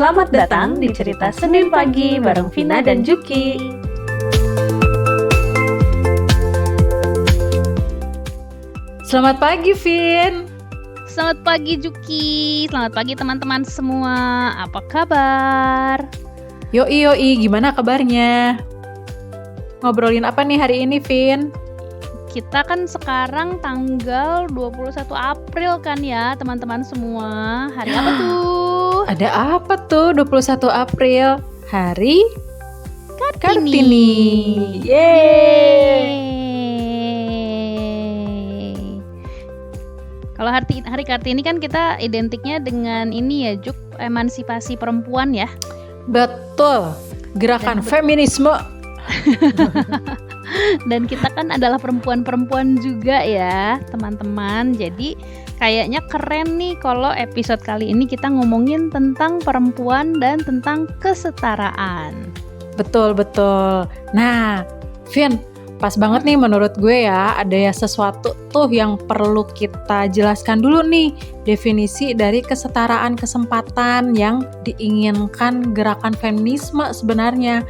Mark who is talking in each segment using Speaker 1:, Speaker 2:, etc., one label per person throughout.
Speaker 1: Selamat datang di Cerita Senin Pagi bareng Vina dan Juki. Selamat pagi, Vin.
Speaker 2: Selamat pagi Juki, selamat pagi teman-teman semua. Apa kabar?
Speaker 1: Yoi, gimana kabarnya? Ngobrolin apa nih hari ini, Vin?
Speaker 2: Kita kan sekarang tanggal 21 April kan ya teman-teman semua. Hari apa tuh?
Speaker 1: Ada apa tuh 21 April? Hari Kartini. Yeay.
Speaker 2: Kalau hari Kartini kan kita identiknya dengan ini ya Juk, emansipasi perempuan ya.
Speaker 1: Betul, gerakan feminisme.
Speaker 2: Dan kita kan adalah perempuan-perempuan juga ya teman-teman. Jadi kayaknya keren nih kalau episode kali ini kita ngomongin tentang perempuan dan tentang kesetaraan.
Speaker 1: Betul. Nah, Vin, pas banget nih menurut gue ya, ada ya sesuatu tuh yang perlu kita jelaskan dulu nih, definisi dari kesetaraan kesempatan yang diinginkan gerakan feminisme sebenarnya.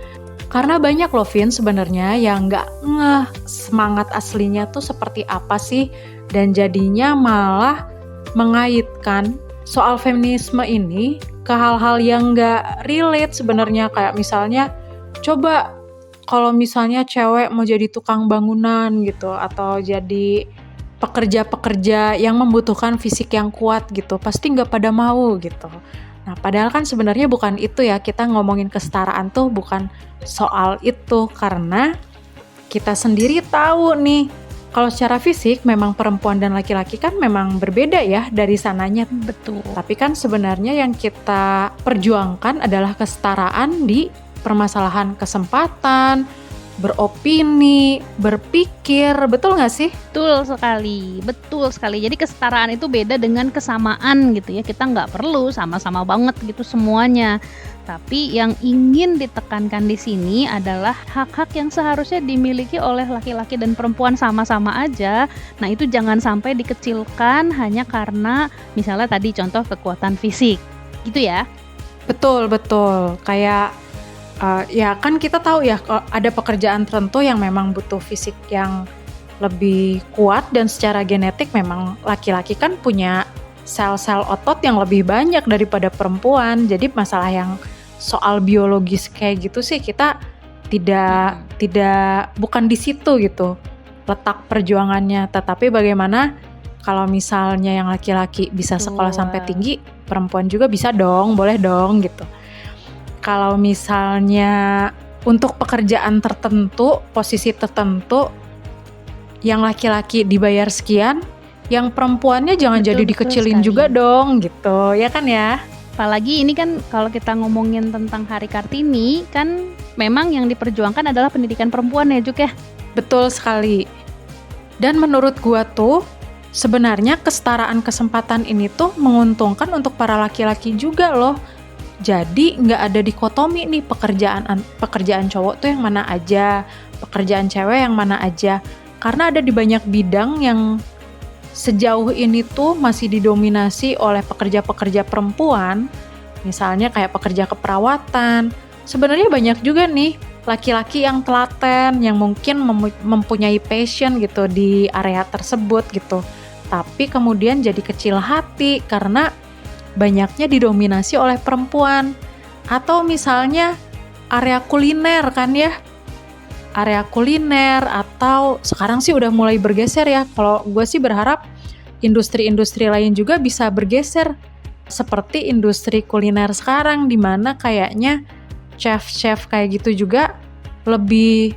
Speaker 1: Karena banyak loh Vin sebenarnya yang nggak ngeh semangat aslinya tuh seperti apa sih, dan jadinya malah mengaitkan soal feminisme ini ke hal-hal yang nggak relate sebenarnya. Kayak misalnya, coba kalau misalnya cewek mau jadi tukang bangunan gitu, atau jadi pekerja-pekerja yang membutuhkan fisik yang kuat gitu, pasti nggak pada mau gitu. Nah, padahal kan sebenarnya bukan itu ya, kita ngomongin kesetaraan tuh bukan soal itu, karena kita sendiri tahu nih, kalau secara fisik memang perempuan dan laki-laki kan memang berbeda ya dari sananya.
Speaker 2: Betul.
Speaker 1: Tapi kan sebenarnya yang kita perjuangkan adalah kesetaraan di permasalahan kesempatan, beropini, berpikir, betul nggak sih?
Speaker 2: Betul sekali. Jadi kesetaraan itu beda dengan kesamaan gitu ya. Kita nggak perlu sama-sama banget gitu semuanya. Tapi yang ingin ditekankan di sini adalah hak-hak yang seharusnya dimiliki oleh laki-laki dan perempuan sama-sama aja. Nah itu jangan sampai dikecilkan hanya karena misalnya tadi contoh kekuatan fisik, gitu ya.
Speaker 1: Betul. Kayak ya kan kita tahu ya, ada pekerjaan tertentu yang memang butuh fisik yang lebih kuat, dan secara genetik memang laki-laki kan punya sel-sel otot yang lebih banyak daripada perempuan. Jadi masalah yang soal biologis kayak gitu sih kita tidak bukan di situ gitu letak perjuangannya. Tetapi bagaimana kalau misalnya yang laki-laki bisa sekolah sampai tinggi, perempuan juga bisa dong, boleh dong gitu. Kalau misalnya untuk pekerjaan tertentu, posisi tertentu, yang laki-laki dibayar sekian, yang perempuannya jangan jadi dikecilin juga dong gitu, ya kan ya?
Speaker 2: Apalagi ini kan kalau kita ngomongin tentang Hari Kartini kan memang yang diperjuangkan adalah pendidikan perempuan ya Juk ya?
Speaker 1: Betul sekali. Dan menurut gua tuh sebenarnya kesetaraan kesempatan ini tuh menguntungkan untuk para laki-laki juga loh. Jadi nggak ada dikotomi nih, pekerjaan cowok tuh yang mana aja, pekerjaan cewek yang mana aja. Karena ada di banyak bidang yang sejauh ini tuh masih didominasi oleh pekerja-pekerja perempuan. Misalnya kayak pekerja keperawatan. Sebenarnya banyak juga nih laki-laki yang telaten, yang mungkin mempunyai passion gitu di area tersebut gitu. Tapi kemudian jadi kecil hati karena banyaknya didominasi oleh perempuan. Atau misalnya area kuliner kan ya, area kuliner, atau sekarang sih udah mulai bergeser ya. Kalau gue sih berharap industri-industri lain juga bisa bergeser seperti industri kuliner sekarang, dimana kayaknya chef-chef kayak gitu juga lebih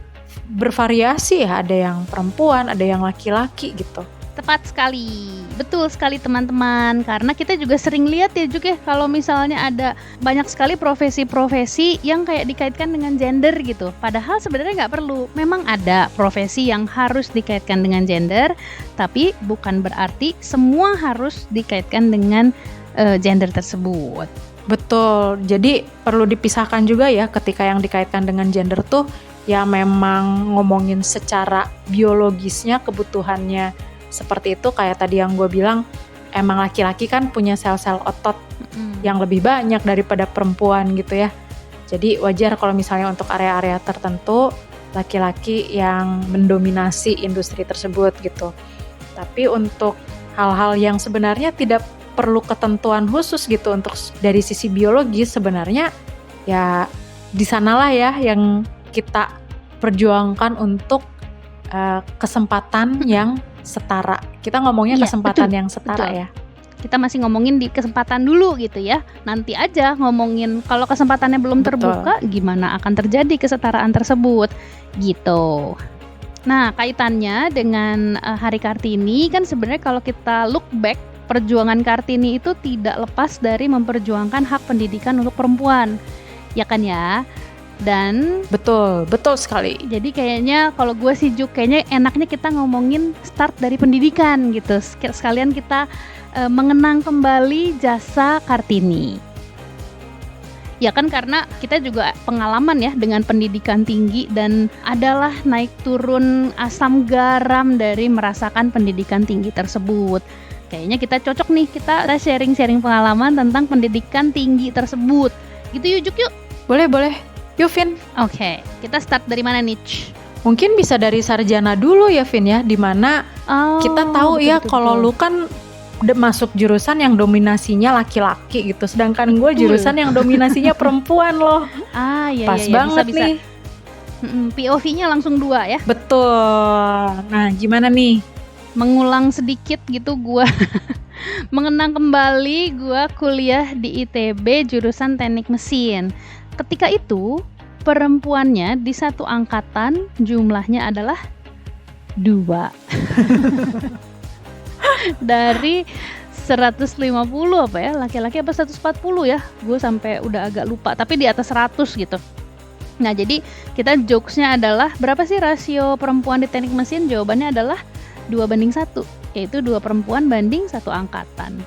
Speaker 1: bervariasi ya, ada yang perempuan, ada yang laki-laki gitu.
Speaker 2: Tepat sekali, betul sekali teman-teman. Karena kita juga sering lihat ya juga kalau misalnya ada banyak sekali profesi-profesi yang kayak dikaitkan dengan gender gitu. Padahal sebenarnya nggak perlu. Memang ada profesi yang harus dikaitkan dengan gender, tapi bukan berarti semua harus dikaitkan dengan gender tersebut.
Speaker 1: Betul, jadi perlu dipisahkan juga ya ketika yang dikaitkan dengan gender tuh ya memang ngomongin secara biologisnya, kebutuhannya. Seperti itu, kayak tadi yang gue bilang, emang laki-laki kan punya sel-sel otot yang lebih banyak daripada perempuan gitu ya. Jadi wajar kalau misalnya untuk area-area tertentu laki-laki yang mendominasi industri tersebut gitu. Tapi untuk hal-hal yang sebenarnya tidak perlu ketentuan khusus gitu untuk dari sisi biologis, sebenarnya ya di sanalah ya yang kita perjuangkan untuk kesempatan yang setara. Kita ngomongnya
Speaker 2: Iya,
Speaker 1: kesempatan
Speaker 2: betul,
Speaker 1: yang setara
Speaker 2: betul.
Speaker 1: ya.
Speaker 2: Kita masih ngomongin di kesempatan dulu gitu ya. Nanti aja ngomongin kalau kesempatannya belum
Speaker 1: Betul.
Speaker 2: terbuka, gimana akan terjadi kesetaraan tersebut gitu. Nah, kaitannya dengan Hari Kartini kan sebenarnya kalau kita look back, perjuangan Kartini itu tidak lepas dari memperjuangkan hak pendidikan untuk perempuan. Ya kan ya? Dan
Speaker 1: Betul sekali.
Speaker 2: jadi kayaknya kalau gue sih Juk, kayaknya enaknya kita ngomongin start dari pendidikan gitu. Sekalian kita mengenang kembali jasa Kartini. Ya kan karena kita juga pengalaman ya dengan pendidikan tinggi dan adalah naik turun asam garam dari merasakan pendidikan tinggi tersebut. Kayaknya kita cocok nih, kita sharing-sharing pengalaman tentang pendidikan tinggi tersebut. Gitu yuk Juk yuk.
Speaker 1: Boleh. Yuk Vin,
Speaker 2: Oke, kita start dari mana nih?
Speaker 1: mungkin bisa dari sarjana dulu ya Vin ya, dimana kita tahu ya kalau lu kan masuk jurusan yang dominasinya laki-laki gitu, sedangkan gue jurusan yang dominasinya perempuan loh.
Speaker 2: Iya,
Speaker 1: Pas
Speaker 2: iya,
Speaker 1: banget
Speaker 2: bisa.
Speaker 1: nih.
Speaker 2: POV-nya langsung 2 ya.
Speaker 1: Betul. Nah gimana nih?
Speaker 2: Mengulang sedikit gitu gue mengenang kembali gue kuliah di ITB jurusan teknik mesin. Ketika itu perempuannya di satu angkatan jumlahnya adalah 2 dari 150 apa ya, laki-laki apa 140 ya, gue sampai udah agak lupa, tapi di atas 100 gitu. Nah jadi kita jokesnya adalah berapa sih rasio perempuan di teknik mesin? Jawabannya adalah 2:1, yaitu 2 perempuan banding 1 angkatan.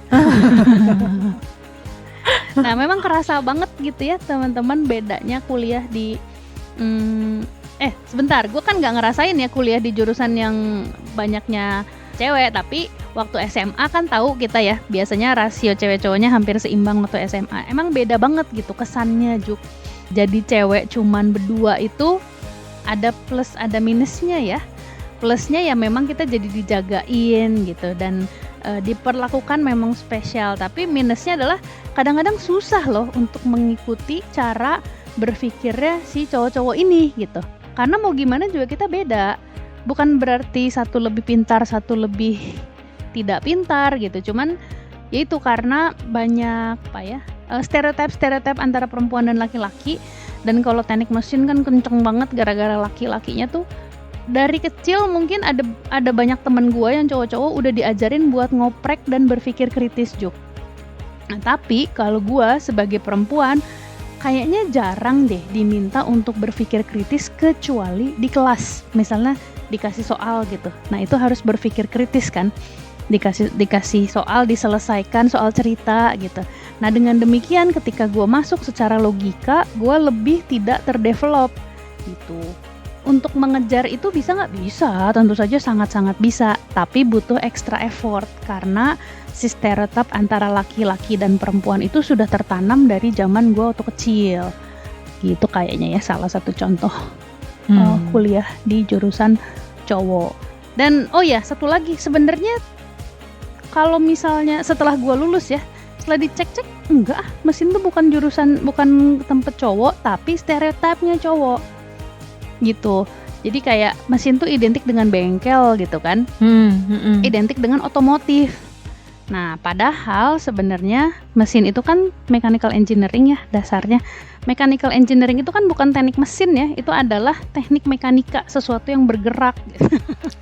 Speaker 2: Nah memang kerasa banget gitu ya teman-teman bedanya kuliah di sebentar, gue kan nggak ngerasain ya kuliah di jurusan yang banyaknya cewek, tapi waktu SMA kan tahu kita ya biasanya rasio cewek cowoknya hampir seimbang waktu SMA. Emang beda banget gitu kesannya Juk. Jadi cewek cuman berdua itu ada plus ada minusnya ya. Plusnya ya memang kita jadi dijagain gitu dan diperlakukan memang spesial, tapi minusnya adalah kadang-kadang susah loh untuk mengikuti cara berpikirnya si cowok-cowok ini gitu. Karena mau gimana juga kita beda. Bukan berarti satu lebih pintar, satu lebih tidak pintar gitu. Cuman ya itu karena banyak stereotip antara perempuan dan laki-laki. Dan kalau teknik mesin kan kenceng banget gara-gara laki-lakinya tuh dari kecil mungkin ada banyak temen gue yang cowok-cowok udah diajarin buat ngoprek dan berpikir kritis Juk. Nah tapi kalau gue sebagai perempuan kayaknya jarang deh diminta untuk berpikir kritis kecuali di kelas. Misalnya dikasih soal gitu. Nah itu harus berpikir kritis kan. Dikasih soal, diselesaikan soal cerita gitu. Nah dengan demikian ketika gue masuk secara logika, gue lebih tidak terdevelop gitu. Untuk mengejar itu bisa nggak? Bisa, tentu saja sangat-sangat bisa. Tapi butuh extra effort karena si stereotip antara laki-laki dan perempuan itu sudah tertanam dari zaman gue waktu kecil. Gitu kayaknya ya salah satu contoh kuliah di jurusan cowok. Dan oh ya satu lagi sebenarnya kalau misalnya setelah gue lulus ya, setelah dicek-cek enggak, mesin tuh bukan tempat cowok tapi stereotipnya cowok. Gitu. Jadi kayak mesin tuh identik dengan bengkel gitu kan. Identik dengan otomotif. Nah, padahal sebenarnya mesin itu kan mechanical engineering ya dasarnya. Mechanical engineering itu kan bukan teknik mesin ya, itu adalah teknik mekanika, sesuatu yang bergerak.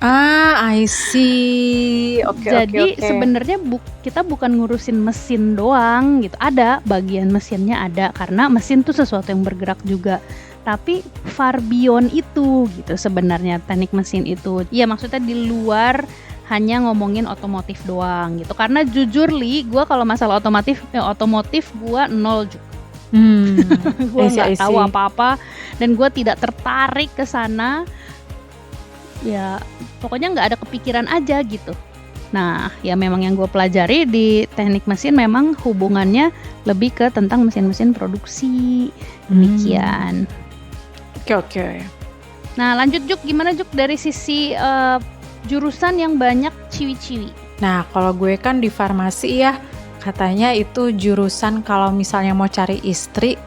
Speaker 1: I see.
Speaker 2: Jadi sebenarnya kita bukan ngurusin mesin doang gitu. Ada bagian mesinnya ada karena mesin tuh sesuatu yang bergerak juga. Tapi far beyond itu gitu sebenarnya teknik mesin itu. Ya maksudnya di luar hanya ngomongin otomotif doang gitu. Karena jujur gue kalau masalah otomotif gue 0 juga. Gue nggak tahu apa-apa dan gue tidak tertarik ke sana. Ya pokoknya nggak ada kepikiran aja gitu. Nah ya memang yang gue pelajari di teknik mesin memang hubungannya lebih ke tentang mesin-mesin produksi. Demikian.
Speaker 1: Oke.
Speaker 2: Nah, lanjut Juk, gimana Juk dari sisi jurusan yang banyak ciwi-ciwi?
Speaker 1: Nah, kalau gue kan di farmasi ya, katanya itu jurusan kalau misalnya mau cari istri,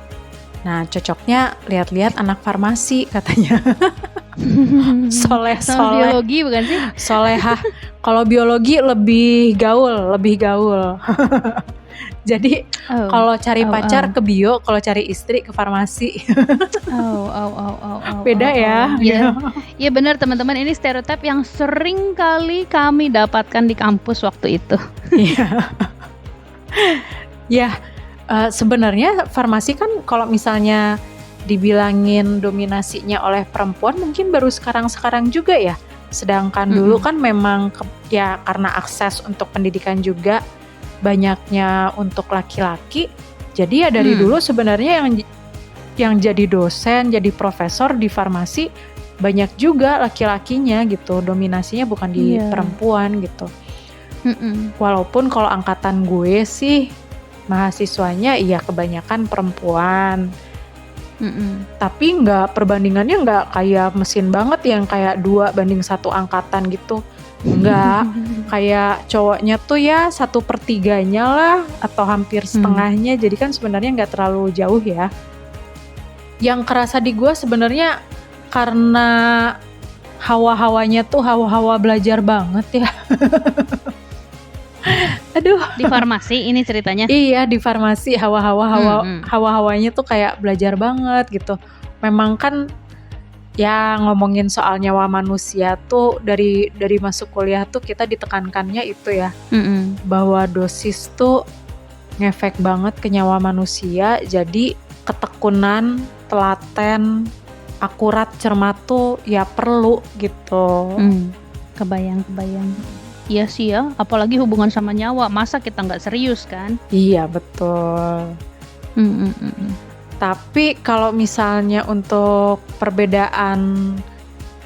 Speaker 1: nah cocoknya lihat-lihat anak farmasi katanya.
Speaker 2: Sama
Speaker 1: Soleh-soleh,
Speaker 2: biologi bukan sih?
Speaker 1: solehah. Kalau biologi lebih gaul. Jadi kalau cari pacar ke bio, kalau cari istri ke farmasi. Beda ya.
Speaker 2: Iya benar teman-teman, ini stereotip yang sering kali kami dapatkan di kampus waktu itu.
Speaker 1: Iya. Ya, sebenarnya farmasi kan kalau misalnya dibilangin dominasinya oleh perempuan mungkin baru sekarang juga ya. Sedangkan dulu kan memang ya karena akses untuk pendidikan juga banyaknya untuk laki-laki. Jadi ya dari dulu sebenarnya yang jadi dosen, jadi profesor di farmasi banyak juga laki-lakinya gitu. Dominasinya bukan di perempuan gitu. Walaupun kalau angkatan gue sih mahasiswanya iya kebanyakan perempuan. Tapi perbandingannya nggak kayak mesin banget yang kayak 2:1 angkatan gitu. Enggak, kayak cowoknya tuh ya 1/3-nya lah atau hampir setengahnya. Jadi kan sebenarnya nggak terlalu jauh ya. Yang kerasa di gue sebenarnya karena hawa-hawanya tuh hawa-hawa belajar banget ya. Aduh.
Speaker 2: Di farmasi ini ceritanya.
Speaker 1: Iya, di farmasi hawa-hawanya tuh kayak belajar banget gitu. Memang kan ya ngomongin soal nyawa manusia tuh dari masuk kuliah tuh kita ditekankannya itu ya. Bahwa dosis tuh ngefek banget ke nyawa manusia. Jadi ketekunan, telaten, akurat, cermat tuh ya perlu gitu.
Speaker 2: Kebayang. Iya sih ya, apalagi hubungan sama nyawa, masa kita nggak serius kan?
Speaker 1: Iya betul. Tapi kalau misalnya untuk perbedaan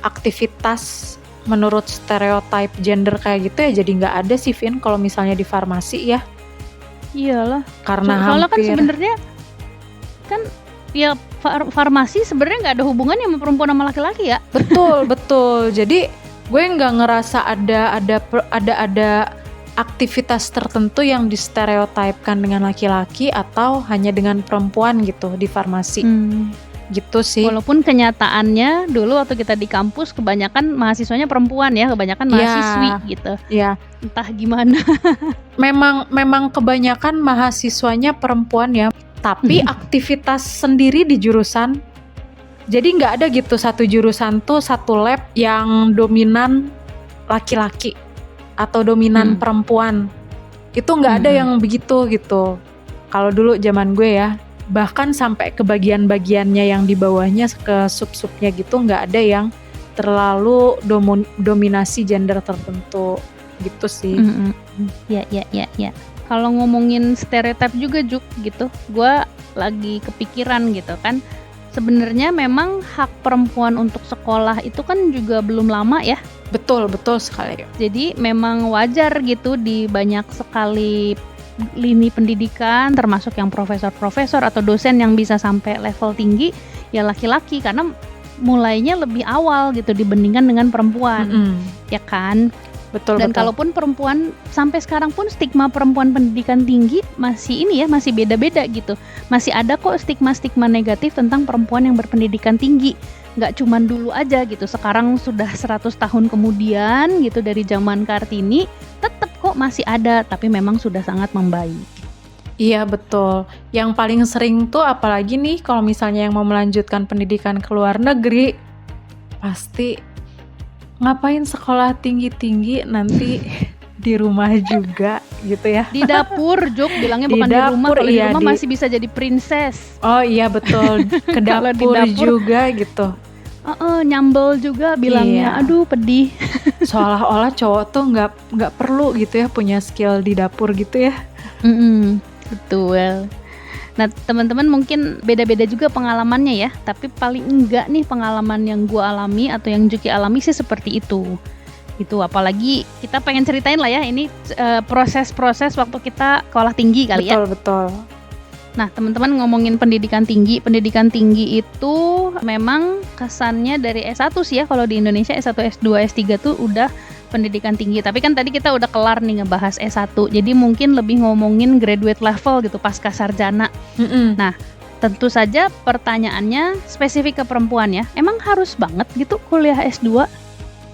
Speaker 1: aktivitas menurut stereotype gender kayak gitu ya jadi nggak ada sih Vin kalau misalnya di farmasi ya.
Speaker 2: Iyalah.
Speaker 1: Karena
Speaker 2: soalnya kan
Speaker 1: hampir
Speaker 2: sebenarnya kan ya farmasi sebenarnya nggak ada hubungannya sama perempuan sama laki-laki ya.
Speaker 1: betul. Jadi gue nggak ngerasa ada aktivitas tertentu yang distereotipkan dengan laki-laki atau hanya dengan perempuan gitu di farmasi. Gitu sih.
Speaker 2: Walaupun kenyataannya dulu waktu kita di kampus kebanyakan mahasiswanya perempuan ya, kebanyakan mahasiswi gitu.
Speaker 1: Iya.
Speaker 2: Entah gimana.
Speaker 1: Memang kebanyakan mahasiswanya perempuan ya, tapi aktivitas sendiri di jurusan. Jadi nggak ada gitu satu jurusan tuh satu lab yang dominan laki-laki atau dominan perempuan. Itu nggak ada yang begitu gitu. Kalau dulu zaman gue ya, bahkan sampai ke bagian-bagiannya yang di bawahnya ke sub-subnya gitu nggak ada yang terlalu dominasi gender tertentu gitu sih.
Speaker 2: Ya. Kalau ngomongin stereotip juga Juk gitu, gue lagi kepikiran gitu kan. Sebenarnya memang hak perempuan untuk sekolah itu kan juga belum lama ya.
Speaker 1: Betul sekali.
Speaker 2: Jadi memang wajar gitu di banyak sekali lini pendidikan termasuk yang profesor-profesor atau dosen yang bisa sampai level tinggi ya laki-laki karena mulainya lebih awal gitu dibandingkan dengan perempuan. Ya kan?
Speaker 1: Betul.
Speaker 2: Kalaupun perempuan sampai sekarang pun stigma perempuan pendidikan tinggi masih beda-beda gitu. Masih ada kok stigma-stigma negatif tentang perempuan yang berpendidikan tinggi. Nggak cuman dulu aja gitu. Sekarang sudah 100 tahun kemudian gitu dari zaman Kartini tetap kok masih ada tapi memang sudah sangat membaik.
Speaker 1: Iya betul. Yang paling sering tuh apalagi nih kalau misalnya yang mau melanjutkan pendidikan ke luar negeri pasti ngapain sekolah tinggi-tinggi nanti di rumah juga gitu ya.
Speaker 2: Di dapur Juk bilangnya bukan di rumah. Kalau di rumah masih bisa jadi princess.
Speaker 1: Oh iya betul. Ke dapur juga gitu.
Speaker 2: Nyambel juga bilangnya. Aduh pedih.
Speaker 1: Seolah-olah cowok tuh nggak perlu gitu ya punya skill di dapur gitu ya.
Speaker 2: Betul. Nah teman-teman mungkin beda-beda juga pengalamannya ya. Tapi paling enggak nih pengalaman yang gue alami atau yang Juki alami sih seperti itu. Itu apalagi kita pengen ceritain lah ya ini proses-proses waktu kita sekolah tinggi kali ya.
Speaker 1: Betul.
Speaker 2: Nah, teman-teman ngomongin pendidikan tinggi itu memang kesannya dari S1 sih ya, kalau di Indonesia S1, S2, S3 tuh udah pendidikan tinggi. Tapi kan tadi kita udah kelar nih ngebahas S1, jadi mungkin lebih ngomongin graduate level gitu, pasca sarjana. Nah, tentu saja pertanyaannya spesifik ke perempuan ya, emang harus banget gitu kuliah S2?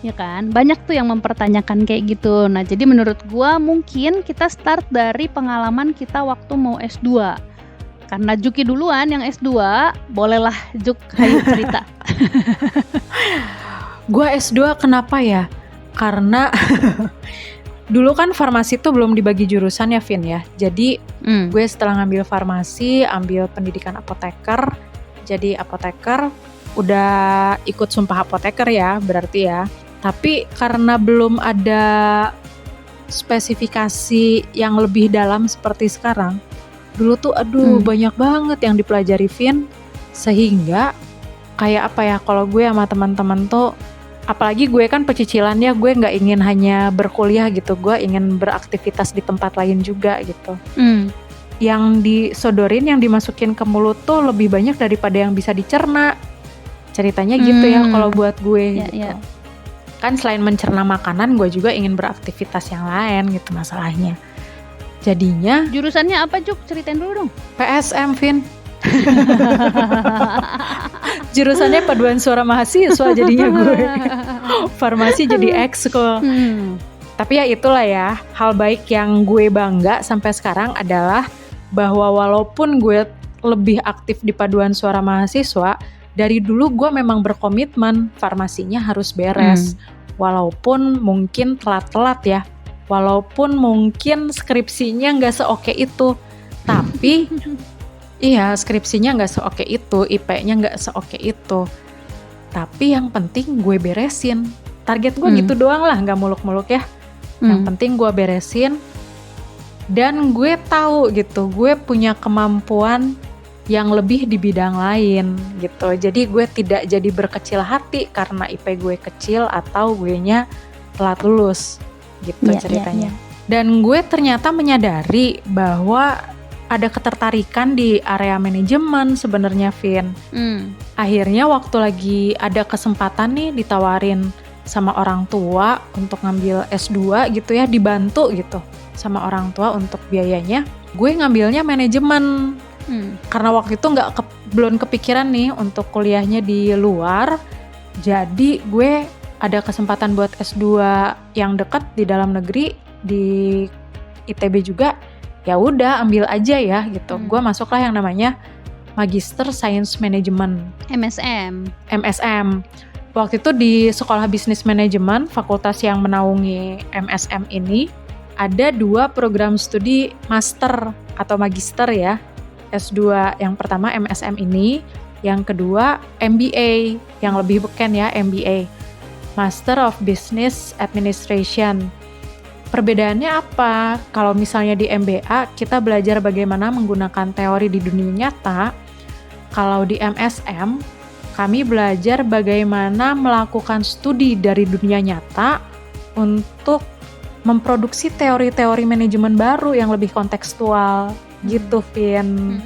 Speaker 2: Ya kan, banyak tuh yang mempertanyakan kayak gitu. Nah, jadi menurut gua mungkin kita start dari pengalaman kita waktu mau S2. Karena Juki duluan yang S2, bolehlah Juk, ayo cerita.
Speaker 1: Gua S2 kenapa ya? Karena dulu kan farmasi tuh belum dibagi jurusan ya, Vin ya. Jadi gue setelah ngambil farmasi, ambil pendidikan apoteker. Jadi apoteker, udah ikut sumpah apoteker ya, berarti ya. Tapi karena belum ada spesifikasi yang lebih dalam seperti sekarang, dulu tuh banyak banget yang dipelajari, Vin. Sehingga kayak apa ya, kalau gue sama teman-teman tuh, apalagi gue kan pecicilannya, gue nggak ingin hanya berkuliah gitu, gue ingin beraktivitas di tempat lain juga gitu. Yang disodorin, yang dimasukin ke mulut tuh lebih banyak daripada yang bisa dicerna. Ceritanya gitu ya kalau buat gue gitu. Kan selain mencerna makanan, gue juga ingin beraktivitas yang lain gitu masalahnya. Jadinya
Speaker 2: jurusannya apa, Juk? Ceritain dulu dong.
Speaker 1: PSM, Vin. Jurusannya paduan suara mahasiswa jadinya gue. Farmasi jadi ekskul. Tapi ya itulah ya, hal baik yang gue bangga sampai sekarang adalah bahwa walaupun gue lebih aktif di paduan suara mahasiswa, dari dulu gue memang berkomitmen farmasinya harus beres. Walaupun mungkin telat-telat ya, walaupun mungkin skripsinya nggak seoke itu, tapi iya, skripsinya nggak seoke itu, IP-nya nggak seoke itu. Tapi yang penting gue beresin. Target gue gitu doang lah, nggak muluk-muluk ya. Yang penting gue beresin. Dan gue tahu gitu, gue punya kemampuan yang lebih di bidang lain gitu. Jadi gue tidak jadi berkecil hati karena IP gue kecil atau gue-nya telat lulus gitu ceritanya. Dan gue ternyata menyadari bahwa ada ketertarikan di area manajemen sebenarnya, Vin. Akhirnya waktu lagi ada kesempatan nih ditawarin sama orang tua untuk ngambil S2 gitu ya, dibantu gitu sama orang tua untuk biayanya, gue ngambilnya manajemen. Karena waktu itu belum kepikiran nih untuk kuliahnya di luar, jadi gue ada kesempatan buat S2 yang dekat di dalam negeri di ITB juga, ya udah ambil aja ya gitu. Gue masuklah yang namanya Magister Science Management, MSM. Waktu itu di Sekolah Bisnis Manajemen, fakultas yang menaungi MSM ini, ada 2 program studi master atau magister ya. S2 yang pertama MSM ini, yang kedua MBA, yang lebih beken ya, MBA, Master of Business Administration. Perbedaannya apa? Kalau misalnya di MBA kita belajar bagaimana menggunakan teori di dunia nyata. Kalau di MSM kami belajar bagaimana melakukan studi dari dunia nyata untuk memproduksi teori-teori manajemen baru yang lebih kontekstual gitu, Vin.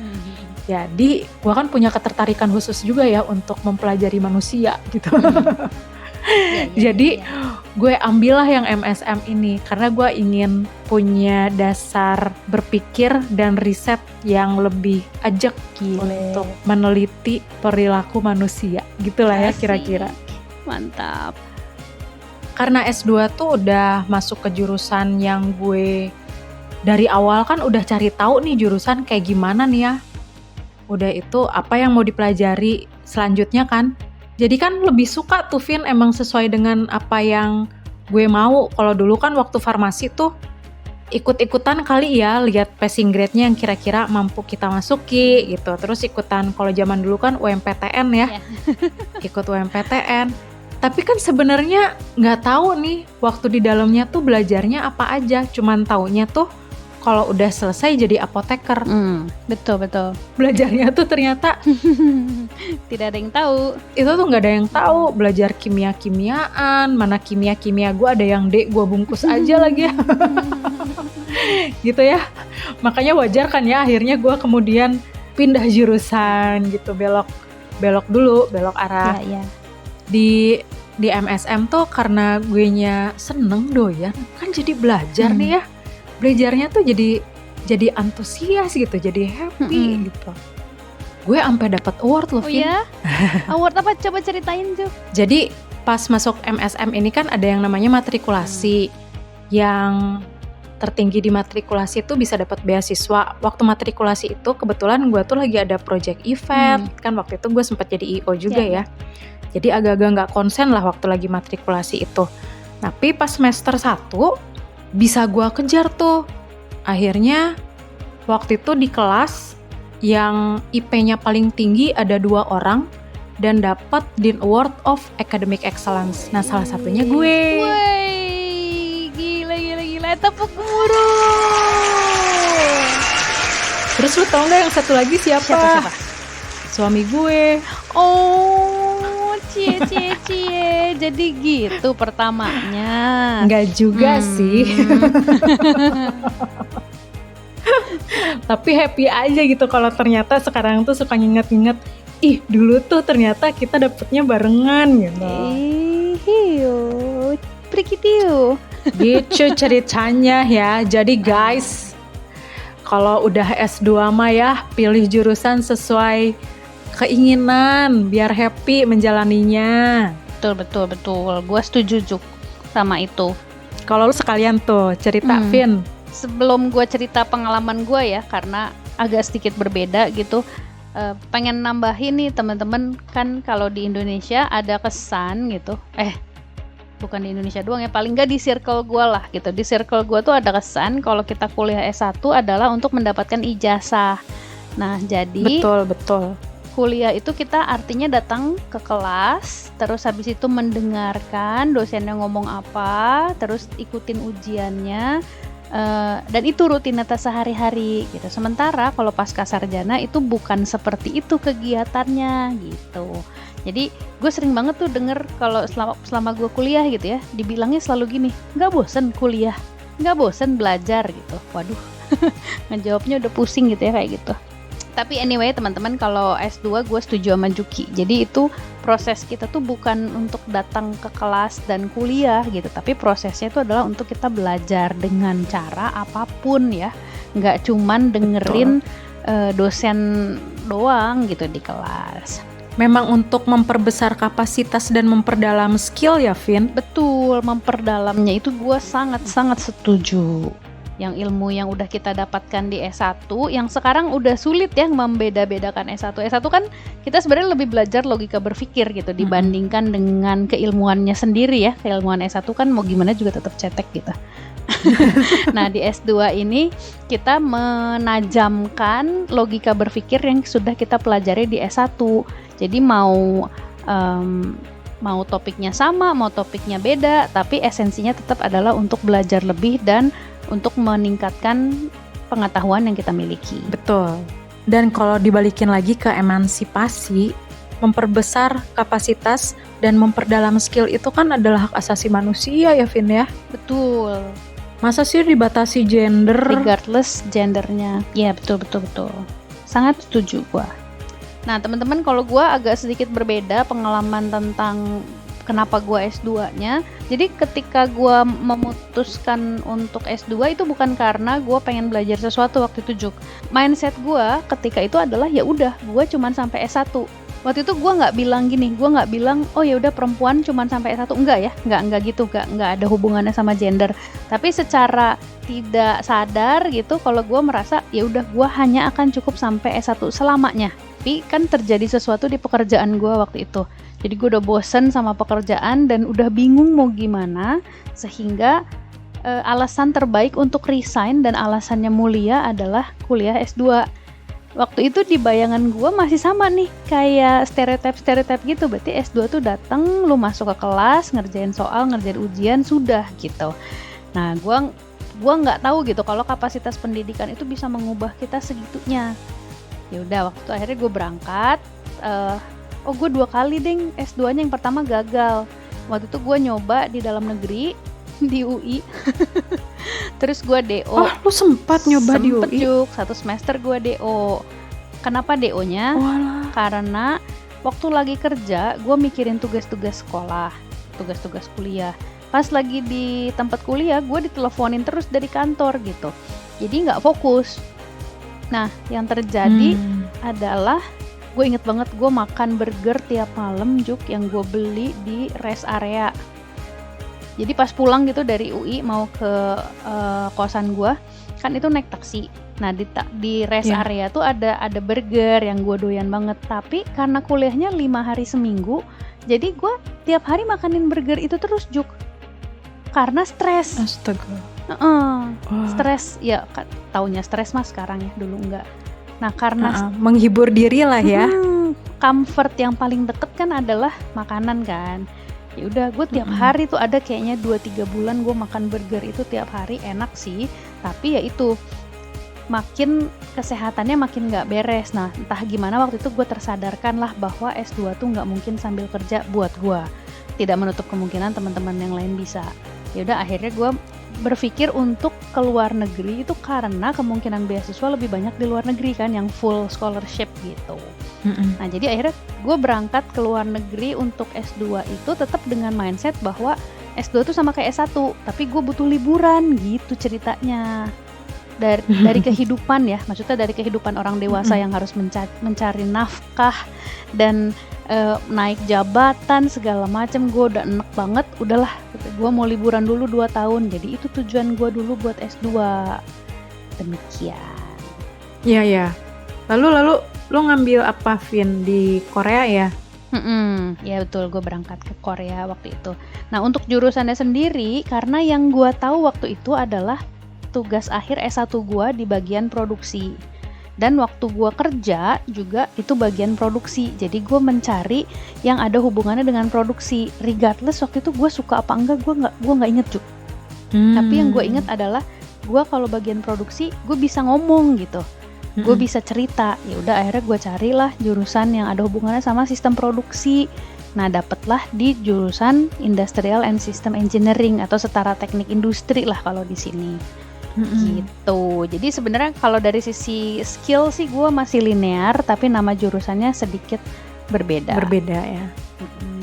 Speaker 1: Jadi gue kan punya ketertarikan khusus juga ya untuk mempelajari manusia gitu. Jadi gue ambillah yang MSM ini karena gue ingin punya dasar berpikir dan riset yang lebih ajak untuk meneliti perilaku manusia gitulah ya kira-kira.
Speaker 2: Mantap.
Speaker 1: Karena S2 tuh udah masuk ke jurusan yang gue dari awal kan udah cari tahu nih jurusan kayak gimana nih ya. Udah itu apa yang mau dipelajari selanjutnya kan. Jadi kan lebih suka tuh, Vin, emang sesuai dengan apa yang gue mau. Kalau dulu kan waktu farmasi tuh ikut-ikutan kali ya, lihat passing grade-nya yang kira-kira mampu kita masuki gitu. Terus ikutan, kalau zaman dulu kan UMPTN ya, ikut UMPTN. Tapi kan sebenarnya nggak tahu nih waktu di dalamnya tuh belajarnya apa aja. Cuman taunya tuh kalau udah selesai jadi apoteker.
Speaker 2: Betul.
Speaker 1: Belajarnya tuh ternyata
Speaker 2: tidak ada yang tahu.
Speaker 1: Itu tuh nggak ada yang tahu. Belajar kimia-kimiaan, mana kimia gue ada yang D gue bungkus aja lagi ya. Gitu ya. Makanya wajar kan ya akhirnya gue kemudian pindah jurusan gitu, belok arah.
Speaker 2: Iya.
Speaker 1: Di MSM tuh karena gue nya seneng doyan kan, jadi belajar nih ya. Belajarnya tuh jadi antusias gitu, jadi happy gitu. Gue sampai dapat award loh,
Speaker 2: Oh
Speaker 1: Vin.
Speaker 2: ya? Award apa? Coba ceritain, Jo.
Speaker 1: Jadi pas masuk MSM ini kan ada yang namanya matrikulasi. Yang tertinggi di matrikulasi itu bisa dapat beasiswa. Waktu matrikulasi itu kebetulan gue tuh lagi ada project event. Kan waktu itu gue sempat jadi IO juga ya. Jadi agak-agak gak konsen lah waktu lagi matrikulasi itu. Tapi pas semester 1 bisa gue kejar tuh. Akhirnya waktu itu di kelas yang IP-nya paling tinggi ada 2 orang dan dapat Dean Award of Academic Excellence. Nah, salah satunya gue.
Speaker 2: Wey, gila, tepuk guru.
Speaker 1: Terus lu tau gak yang satu lagi siapa?
Speaker 2: Siapa?
Speaker 1: Suami gue.
Speaker 2: Oh, cie. Jadi gitu pertamanya.
Speaker 1: Enggak juga sih. Tapi happy aja gitu kalau ternyata sekarang tuh suka nginget-nginget, ih dulu tuh ternyata kita dapetnya barengan gitu.
Speaker 2: Hiyo, prikitiu.
Speaker 1: Gitu ceritanya ya. Jadi guys, kalau udah S2 mah ya pilih jurusan sesuai keinginan biar happy menjalaninya.
Speaker 2: Betul. Gue setuju Juk sama itu.
Speaker 1: Kalau lu sekalian tuh cerita Vin.
Speaker 2: Sebelum gue cerita pengalaman gue ya, karena agak sedikit berbeda gitu, pengen nambahin nih teman-teman, kan kalau di Indonesia ada kesan gitu, bukan di Indonesia doang ya, paling nggak di circle gue lah gitu. Di circle gue tuh ada kesan kalau kita kuliah S1 adalah untuk mendapatkan ijazah. Nah jadi
Speaker 1: Betul.
Speaker 2: kuliah itu kita artinya datang ke kelas, terus habis itu mendengarkan dosennya ngomong apa, terus ikutin ujiannya, dan itu rutinitas sehari-hari gitu. Sementara kalau pasca sarjana itu bukan seperti itu kegiatannya gitu. Jadi gue sering banget tuh denger kalau selama gue kuliah gitu ya, dibilangnya selalu gini, nggak bosen kuliah, nggak bosen belajar gitu. Waduh, ngejawabnya udah pusing gitu ya kayak gitu. Tapi anyway teman-teman, kalau S2 gue setuju sama Juki. Jadi itu proses kita tuh bukan untuk datang ke kelas dan kuliah gitu, tapi prosesnya itu adalah untuk kita belajar dengan cara apapun ya. Nggak cuman dengerin dosen doang gitu di kelas.
Speaker 1: Memang untuk memperbesar kapasitas dan memperdalam skill ya Vin.
Speaker 2: Betul, memperdalamnya itu gue sangat-sangat setuju. Yang ilmu yang udah kita dapatkan di S1 yang sekarang udah sulit ya membeda-bedakan S1. S1 kan kita sebenarnya lebih belajar logika berpikir gitu dibandingkan dengan keilmuannya sendiri ya. Keilmuan S1 kan mau gimana juga tetap cetek gitu. Nah di S2 ini kita menajamkan logika berpikir yang sudah kita pelajari di S1. Jadi mau topiknya sama, mau topiknya beda, tapi esensinya tetap adalah untuk belajar lebih dan untuk meningkatkan pengetahuan yang kita miliki.
Speaker 1: Betul. Dan kalau dibalikin lagi ke emansipasi, memperbesar kapasitas dan memperdalam skill itu kan adalah hak asasi manusia ya Vin ya.
Speaker 2: Betul.
Speaker 1: Masa sih dibatasi gender?
Speaker 2: Regardless gendernya. Ya betul. Sangat setuju gua. Nah teman-teman, kalau gua agak sedikit berbeda pengalaman tentang kenapa gue S2-nya. Jadi ketika gue memutuskan untuk S2 itu bukan karena gue pengen belajar sesuatu waktu itu Juk. Mindset gue ketika itu adalah ya udah gue cuman sampai S1. Waktu itu gue nggak bilang gini, gue nggak bilang oh ya udah perempuan cuman sampai S1, enggak ya, nggak gitu, nggak ada hubungannya sama gender. Tapi secara tidak sadar gitu, kalau gue merasa ya udah gue hanya akan cukup sampai S1 selamanya. Tapi kan terjadi sesuatu di pekerjaan gue waktu itu. Jadi gue udah bosen sama pekerjaan dan udah bingung mau gimana, sehingga alasan terbaik untuk resign dan alasannya mulia adalah kuliah S2. Waktu itu di bayangan gue masih sama nih, kayak stereotip gitu. Berarti S2 tuh datang, lu masuk ke kelas, ngerjain soal, ngerjain ujian, sudah gitu. Nah gue nggak tahu gitu kalau kapasitas pendidikan itu bisa mengubah kita segitunya. Ya udah, waktu itu akhirnya gue berangkat. Gue 2 kali deng S2-nya. Yang pertama gagal. Waktu itu gue nyoba di dalam negeri, di UI. Terus gue DO.
Speaker 1: Oh, lu sempat nyoba di
Speaker 2: Sempet
Speaker 1: UI?
Speaker 2: Juk, 1 semester gue DO. Kenapa DO-nya?
Speaker 1: Walah.
Speaker 2: Karena waktu lagi kerja, gue mikirin tugas-tugas sekolah, tugas-tugas kuliah. Pas lagi di tempat kuliah, gue diteleponin terus dari kantor gitu. Jadi nggak fokus. Nah, yang terjadi adalah gue inget banget gue makan burger tiap malam Juk yang gue beli di rest area. Jadi pas pulang gitu dari UI mau ke kosan gue, kan itu naik taksi. Nah di rest area tuh ada burger yang gue doyan banget. Tapi karena kuliahnya 5 hari seminggu, jadi gue tiap hari makanin burger itu terus Juk. Karena stres.
Speaker 1: Astaga.
Speaker 2: Stres ya, taunya stres mas sekarang ya, dulu enggak. Nah karena
Speaker 1: menghibur diri lah ya.
Speaker 2: Comfort yang paling deket kan adalah makanan kan. Ya udah gue tiap hari tuh ada kayaknya 2-3 bulan gue makan burger itu tiap hari, enak sih. Tapi ya itu makin kesehatannya makin nggak beres. Nah entah gimana waktu itu gue tersadarkan lah bahwa S2 tuh nggak mungkin sambil kerja buat gue. Tidak menutup kemungkinan teman-teman yang lain bisa. Ya udah akhirnya gue berpikir untuk ke luar negeri itu karena kemungkinan beasiswa lebih banyak di luar negeri kan yang full scholarship gitu. Nah jadi akhirnya gue berangkat ke luar negeri untuk S2 itu tetap dengan mindset bahwa S2 itu sama kayak S1 tapi gue butuh liburan gitu ceritanya. Dari kehidupan ya, maksudnya dari kehidupan orang dewasa yang harus mencari nafkah dan naik jabatan segala macam, gue udah enek banget, udahlah gue mau liburan dulu 2 tahun. Jadi itu tujuan gue dulu buat S2. Demikian.
Speaker 1: Iya. Lalu lu ngambil apa Vin di Korea ya?
Speaker 2: Ya betul, gue berangkat ke Korea waktu itu. Nah untuk jurusannya sendiri, karena yang gue tahu waktu itu adalah tugas akhir S1 gue di bagian produksi. Dan waktu gue kerja juga itu bagian produksi. Jadi gue mencari yang ada hubungannya dengan produksi. Regardless waktu itu gue suka apa enggak, gue nggak inget Juk. Tapi yang gue inget adalah gue kalau bagian produksi gue bisa ngomong gitu. Gue bisa cerita. Ya udah akhirnya gue carilah jurusan yang ada hubungannya sama sistem produksi. Nah dapatlah di jurusan Industrial and System Engineering atau setara teknik industri lah kalau di sini. Gitu. Jadi sebenarnya kalau dari sisi skill sih gue masih linear, tapi nama jurusannya sedikit berbeda ya.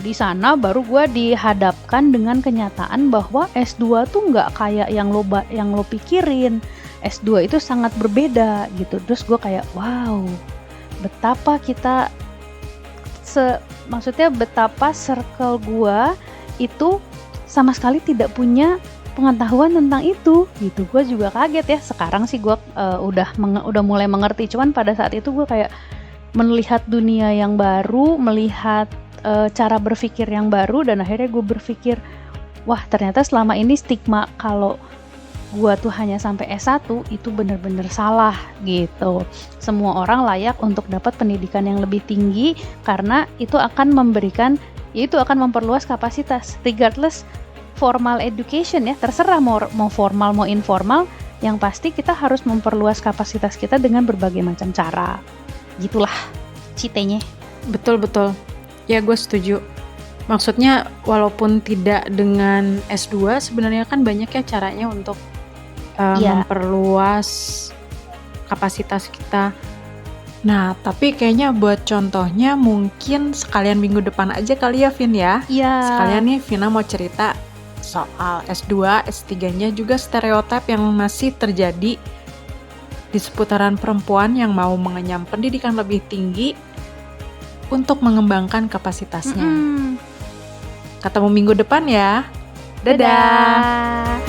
Speaker 2: Di sana baru gue dihadapkan dengan kenyataan bahwa S2 tuh nggak kayak yang lo pikirin. S2 itu sangat berbeda gitu. Terus gue kayak wow, betapa kita maksudnya betapa circle gue itu sama sekali tidak punya pengetahuan tentang itu gitu. Gue juga kaget ya. Sekarang sih gue udah mulai mengerti. Cuman pada saat itu gue kayak melihat dunia yang baru, melihat cara berpikir yang baru, dan akhirnya gue berpikir wah ternyata selama ini stigma kalau gue tuh hanya sampai S1 itu bener-bener salah gitu. Semua orang layak untuk dapat pendidikan yang lebih tinggi karena itu akan memperluas kapasitas regardless formal education ya, terserah mau formal mau informal, yang pasti kita harus memperluas kapasitas kita dengan berbagai macam cara. Gitulah citenya. Betul.
Speaker 1: Ya gue setuju. Maksudnya walaupun tidak dengan S2 sebenarnya kan banyak ya caranya untuk memperluas kapasitas kita. Nah, tapi kayaknya buat contohnya mungkin sekalian minggu depan aja kali ya Vin ya.
Speaker 2: Iya.
Speaker 1: Sekalian nih Vina mau cerita soal S2, S3-nya juga stereotip yang masih terjadi di seputaran perempuan yang mau mengenyam pendidikan lebih tinggi untuk mengembangkan kapasitasnya. Ketemu minggu depan ya. Dadah.